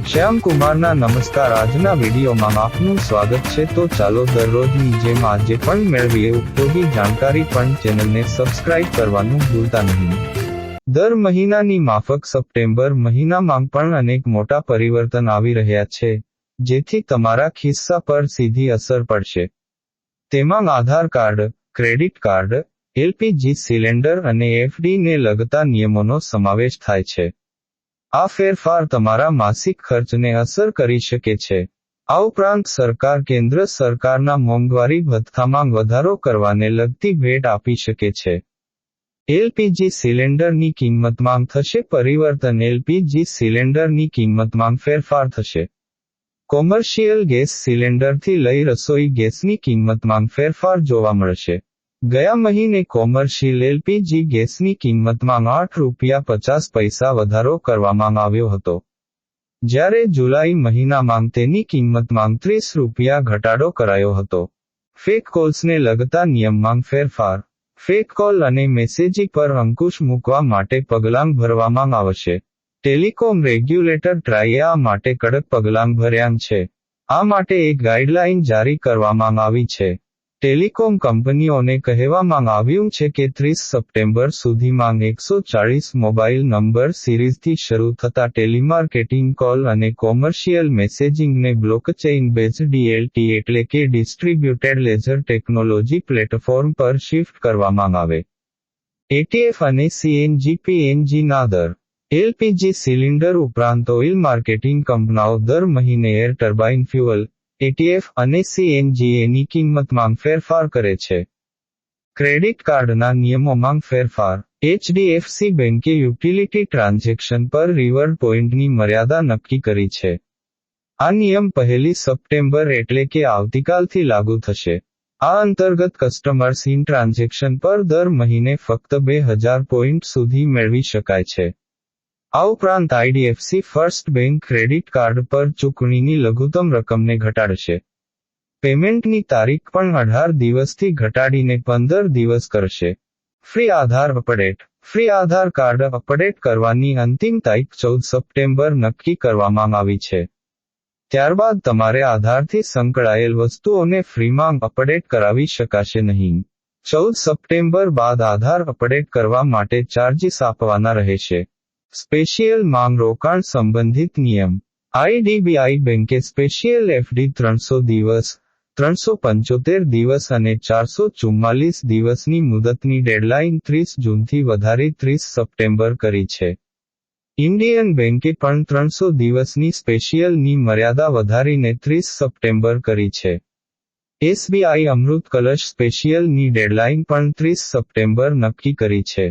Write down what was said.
શ્યામ કુમારના નમસ્કાર. આજના વિડીયોમાં આપનું સ્વાગત છે. તો ચાલો દરરોજની જેમ આજે પણ મેળવીએ ઉપયોગી જાણકારી, પણ ચેનલને સબસ્ક્રાઇબ કરવાનું ભૂલતા નહીં. દર મહિનાની માફક સપ્ટેમ્બર મહિનામાં પણ અનેક મોટા પરિવર્તન આવી રહ્યા છે, જેથી તમારા ખિસ્સા પર સીધી અસર પડશે. તેમાં Aadhaar card, credit card, LPG cylinder અને એફડીને લગતા નિયમોનો સમાવેશ થાય છે. આ ફેરફાર તમારા માસિક ખર્ચને અસર કરી શકે છે. આ ઉપરાંત સરકાર કેન્દ્ર સરકારના મોંઘવારી ભથ્થામાં વધારો કરવાને લગતી ભેટ આપી શકે છે. એલપીજી સિલિન્ડરની કિંમતમાં થશે પરિવર્તન. એલપીજી સિલિન્ડરની કિંમતમાં ફેરફાર થશે. કોમર્શિયલ ગેસ સિલિન્ડરથી લઈ રસોઈ ગેસની કિંમતમાં ફેરફાર જોવા મળશે. ગયા મહિને કોમર્શિયલ એલપીજી ગેસની કિંમતમાં ₹8.50 વધારો કરવામાં આવ્યો હતો, જ્યારે જુલાઈ મહિનામાં તેની કિંમતમાં ₹30 ઘટાડો કરાયો હતો. ફેક કોલ્સને લગતા નિયમમાં ફેરફાર. ફેક કોલ અને મેસેજિંગ પર અંકુશ મૂકવા માટે પગલાં ભરવામાં આવશે. ટેલિકોમ રેગ્યુલેટર ટ્રાઈએ આ માટે કડક પગલાં ભર્યા છે. આ માટે એક ગાઈડલાઈન જારી કરવામાં આવી છે. ટેલિકોમ કંપનીઓને કહેવામાં આવ્યું છે કે 30 સપ્ટેમ્બર સુધીમાં 140 મોબાઈલ નંબર સિરીઝથી શરૂ થતા ટેલિમાર્કેટિંગ કોલ અને કોમર્શિયલ મેસેજિંગને બ્લોકચેઇન બેઝડ ડીએલટી એટલે કે ડિસ્ટ્રીબ્યુટેડ લેઝર ટેકનોલોજી પ્લેટફોર્મ પર શિફ્ટ કરવામાં આવે. એટીએફ અને સીએનજી-પીએનજીના દર. એલપીજી સિલિન્ડર ઉપરાંત ઓઇલ માર્કેટિંગ કંપનાઓ દર મહિને એર ટર્બાઇન ફ્યુઅલ, એટીએફ અને સીએનજીની કિંમતમાં ફેરફાર કરે છે. ક્રેડિટ કાર્ડના નિયમોમાં ફેરફાર. એચડીએફસી બેન્કે યુટિલિટી ટ્રાન્ઝેક્શન પર રિવોર્ડ પોઈન્ટની મર્યાદા નક્કી કરી છે. આ નિયમ 1 સપ્ટેમ્બર એટલે કે આવતીકાલથી લાગુ થશે. આ અંતર્ગત કસ્ટમર્સ ઇન ટ્રાન્ઝેક્શન પર દર મહિને ફક્ત 2000 પોઈન્ટ સુધી મેળવી શકાય છે. આ ઉપરાંત IDFC first bank credit card પર ચૂકવણીની લઘુત્તમ રકમને ઘટાડશે. પેમેન્ટની તારીખ પણ 18 દિવસથી ઘટાડીને 15 દિવસ કરશે. ફ્રી આધાર અપડેટ. ફ્રી આધાર કાર્ડ અપડેટ કરવાની અંતિમ તારીખ 14 સપ્ટેમ્બર નક્કી કરવામાં આવી છે. ત્યારબાદ તમારે આધારથી સંકળાયેલ વસ્તુઓને ફ્રીમાં અપડેટ કરાવી શકાશે નહીં. 14 સપ્ટેમ્બર બાદ આધાર અપડેટ કરવા માટે ચાર્જીસ આપવાના રહેશે. સ્પેશિયલ માંગ રોકાણ સંબંધિત નિયમ. આઈડીબીઆઈ બેન્કે સ્પેશિયલ એફડી 300 દિવસ, 375 દિવસ અને 444 દિવસની મુદતની ડેડલાઇન 30 જૂનથી વધારી 30 સપ્ટેમ્બર કરી છે. ઇન્ડિયન બેન્કે પણ 300 દિવસની સ્પેશિયલની મર્યાદા વધારીને 30 સપ્ટેમ્બર કરી છે. એસબીઆઈ અમૃત કલશ સ્પેશિયલની ડેડલાઇન પણ 30 સપ્ટેમ્બર નક્કી કરી છે.